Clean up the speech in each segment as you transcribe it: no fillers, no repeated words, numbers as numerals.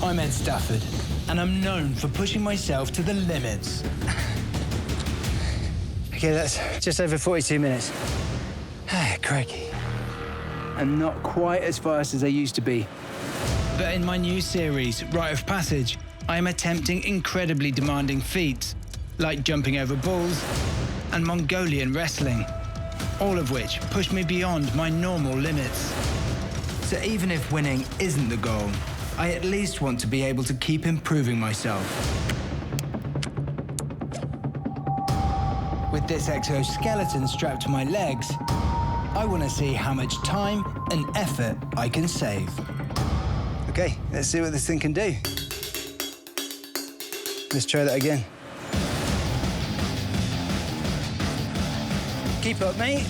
I'm Ed Stafford, and I'm known for pushing myself to the limits. Okay, that's just over 42 minutes. Crikey. I'm not quite as fast as I used to be. But in my new series, Rite of Passage, I am attempting incredibly demanding feats, like jumping over bulls and Mongolian wrestling, all of which push me beyond my normal limits. So even if winning isn't the goal, I at least want to be able to keep improving myself. With this exoskeleton strapped to my legs, I want to see how much time and effort I can save. Okay, let's see what this thing can do. Let's try that again. Keep up, mate.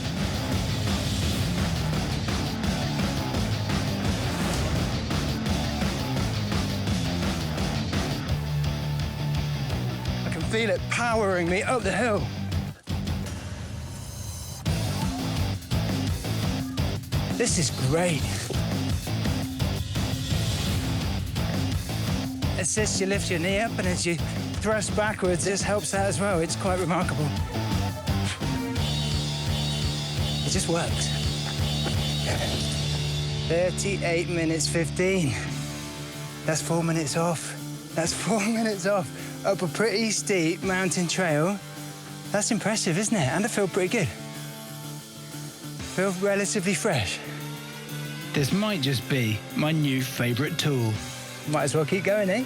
I can feel it powering me up the hill. This is great. Assist, you lift your knee up, and as you thrust backwards, this helps that as well. It's quite remarkable. It just works. 38 minutes 15. That's 4 minutes off. That's 4 minutes off up a pretty steep mountain trail. That's impressive, isn't it? And I feel pretty good. Feel relatively fresh. This might just be my new favourite tool. Might as well keep going, eh?